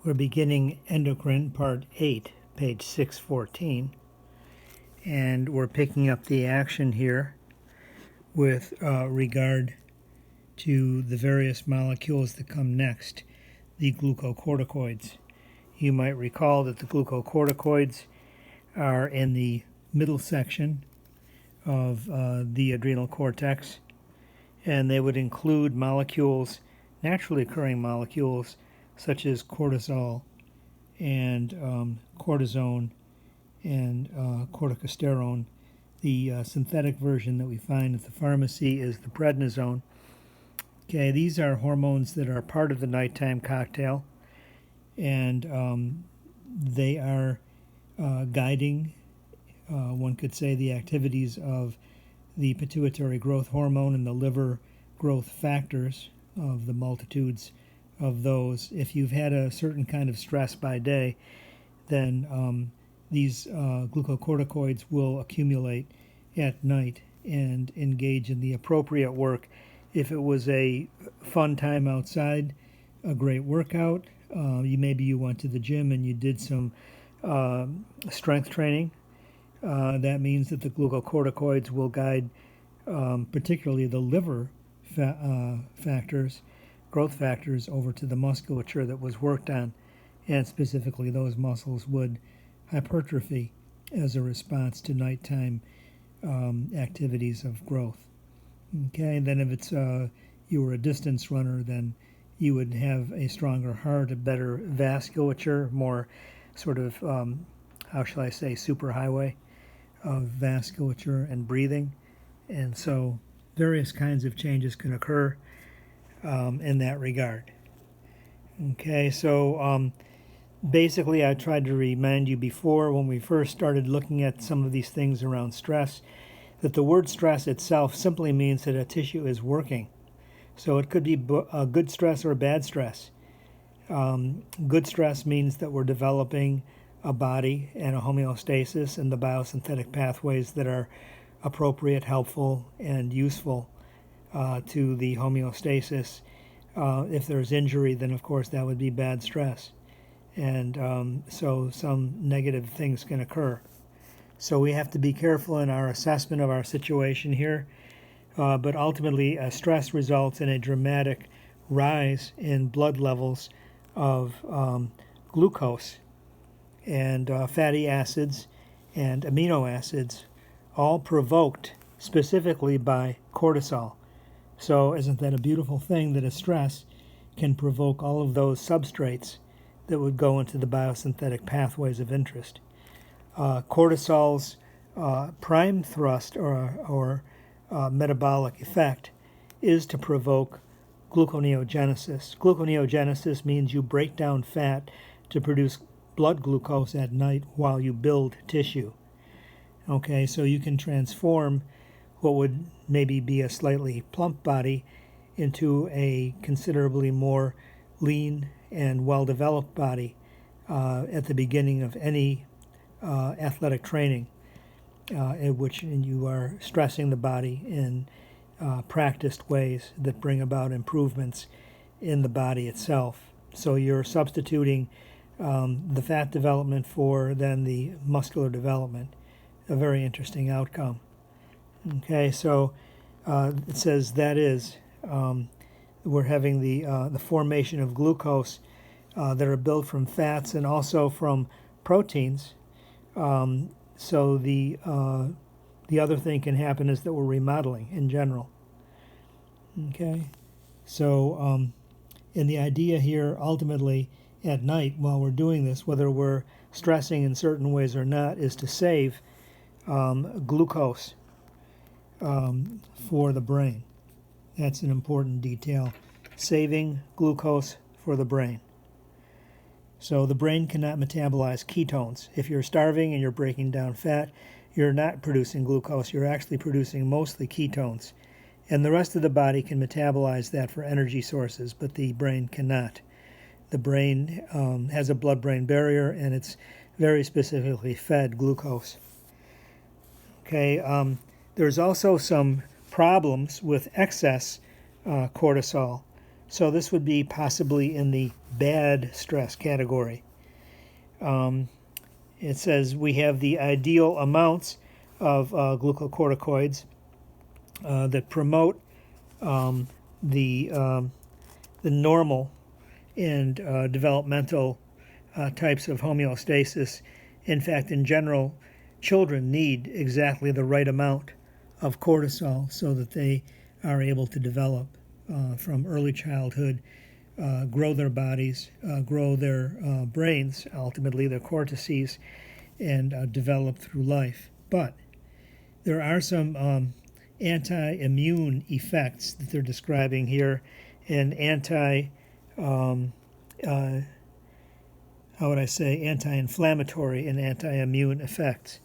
We're beginning Endocrine, Part 8, page 614, and we're picking up the action here with regard to the various molecules that come next, the glucocorticoids. You might recall that the glucocorticoids are in the middle section of the adrenal cortex, and they would include molecules, naturally occurring molecules, such as cortisol and cortisone and corticosterone. The synthetic version that we find at the pharmacy is the prednisone. Okay, these are hormones that are part of the nighttime cocktail, and they are guiding, one could say, the activities of the pituitary growth hormone and the liver growth factors of the multitudes of those. If you've had a certain kind of stress by day, then these glucocorticoids will accumulate at night and engage in the appropriate work. If it was a fun time outside, a great workout, maybe you went to the gym and you did some strength training, that means that the glucocorticoids will guide particularly the liver factors, growth factors, over to the musculature that was worked on, and specifically those muscles would hypertrophy as a response to nighttime activities of growth. Okay, then if it's you were a distance runner, then you would have a stronger heart, a better vasculature, more sort of, how shall I say, superhighway of vasculature and breathing. And so various kinds of changes can occur in that regard. Okay, so basically I tried to remind you before, when we first started looking at some of these things around stress, that the word stress itself simply means that a tissue is working. So it could be a good stress or bad stress. Good stress means that we're developing a body and a homeostasis and the biosynthetic pathways that are appropriate, helpful, and useful to the homeostasis. If there's injury, then of course that would be bad stress. And so some negative things can occur. So we have to be careful in our assessment of our situation here. But ultimately, stress results in a dramatic rise in blood levels of glucose and fatty acids and amino acids, all provoked specifically by cortisol. So isn't that a beautiful thing that a stress can provoke all of those substrates that would go into the biosynthetic pathways of interest? Cortisol's prime thrust or metabolic effect is to provoke gluconeogenesis. Gluconeogenesis means you break down fat to produce blood glucose at night while you build tissue. Okay, so you can transform what would maybe be a slightly plump body into a considerably more lean and well-developed body at the beginning of any athletic training, in which you are stressing the body in practiced ways that bring about improvements in the body itself. So you're substituting the fat development for then the muscular development, a very interesting outcome. Okay, so it says that is, we're having the formation of glucose that are built from fats and also from proteins. So the other thing can happen is that we're remodeling in general. Okay, so and the idea here ultimately at night while we're doing this, whether we're stressing in certain ways or not, is to save glucose for the brain. That's an important detail, saving glucose for the brain. So the brain cannot metabolize ketones. If you're starving and you're breaking down fat, you're not producing glucose. You're actually producing mostly ketones. And the rest of the body can metabolize that for energy sources, but the brain cannot. The brain has a blood-brain barrier, and it's very specifically fed glucose. Okay, there's also some problems with excess cortisol. So this would be possibly in the bad stress category. It says we have the ideal amounts of glucocorticoids that promote the normal and developmental types of homeostasis. In fact, in general, children need exactly the right amount of cortisol so that they are able to develop from early childhood, grow their bodies, grow their brains, ultimately their cortices, and develop through life. But there are some anti-immune effects that they're describing here, and anti-inflammatory and anti-immune effects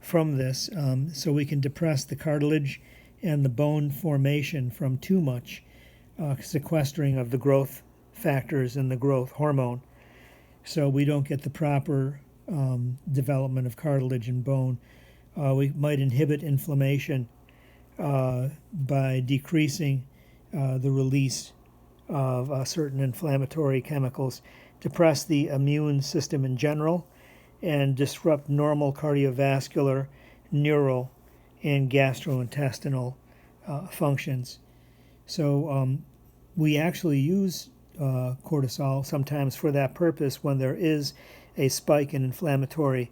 from this. So we can depress the cartilage and the bone formation from too much sequestering of the growth factors and the growth hormone. So we don't get the proper development of cartilage and bone. We might inhibit inflammation by decreasing the release of certain inflammatory chemicals, depress the immune system in general, and disrupt normal cardiovascular, neural, and gastrointestinal functions. So we actually use cortisol sometimes for that purpose when there is a spike in inflammatory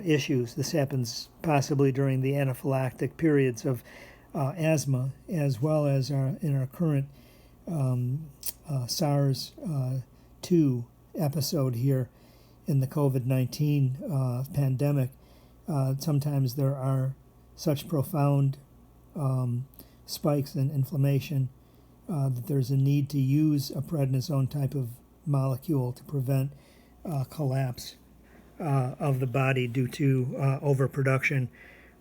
issues. This happens possibly during the anaphylactic periods of asthma, as well as in our current SARS-2 episode here in the COVID-19 pandemic. Sometimes there are such profound spikes in inflammation that there's a need to use a prednisone type of molecule to prevent collapse of the body due to overproduction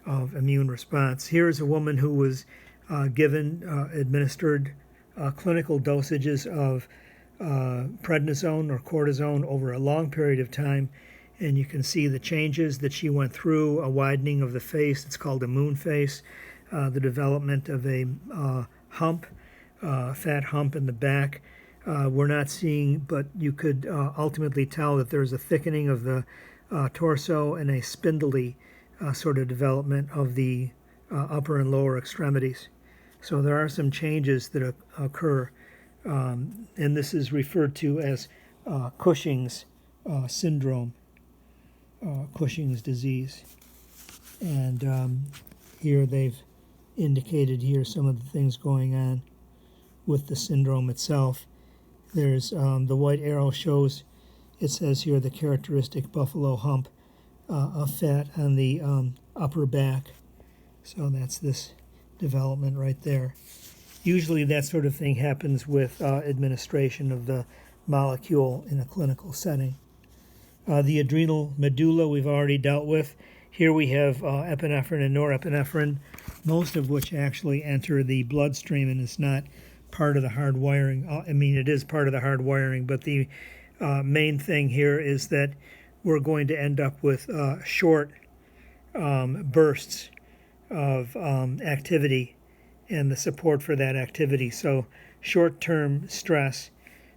of immune response. Here is a woman who was administered clinical dosages of prednisone or cortisone over a long period of time, and you can see the changes that she went through, a widening of the face. It's called a moon face, the development of a hump, fat hump in the back. We're not seeing, but you could ultimately tell that there's a thickening of the torso and a spindly sort of development of the upper and lower extremities. So there are some changes that occur, and this is referred to as Cushing's syndrome, Cushing's disease. And here they've indicated here some of the things going on with the syndrome itself. There's the white arrow shows, it says here, the characteristic buffalo hump of fat on the upper back. So that's this development right there. Usually that sort of thing happens with administration of the molecule in a clinical setting. The adrenal medulla we've already dealt with. Here we have epinephrine and norepinephrine, most of which actually enter the bloodstream and is not part of the hard wiring. I mean, it is part of the hard wiring, but the main thing here is that we're going to end up with short bursts of activity and the support for that activity. So short-term stress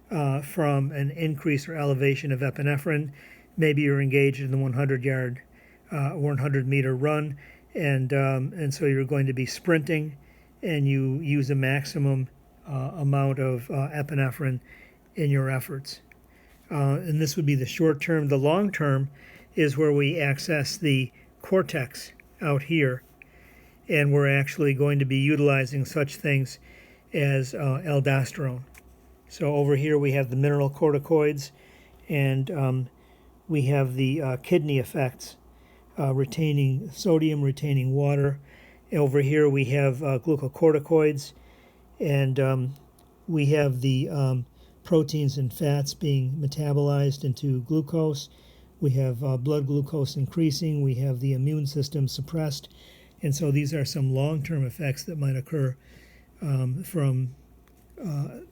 from an increase or elevation of epinephrine. Maybe you're engaged in the 100-meter run, and so you're going to be sprinting, and you use a maximum amount of epinephrine in your efforts. And this would be the short term. The long term is where we access the cortex out here, and we're actually going to be utilizing such things as aldosterone. So over here we have the mineral corticoids, and we have the kidney effects, retaining sodium, retaining water. Over here we have glucocorticoids, and we have the proteins and fats being metabolized into glucose. We have blood glucose increasing. We have the immune system suppressed. And so these are some long-term effects that might occur from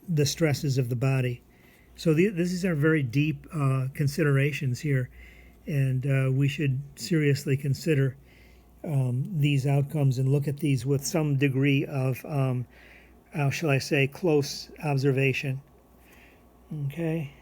the stresses of the body. So these are very deep considerations here, and we should seriously consider these outcomes and look at these with some degree of, how shall I say, close observation. Okay.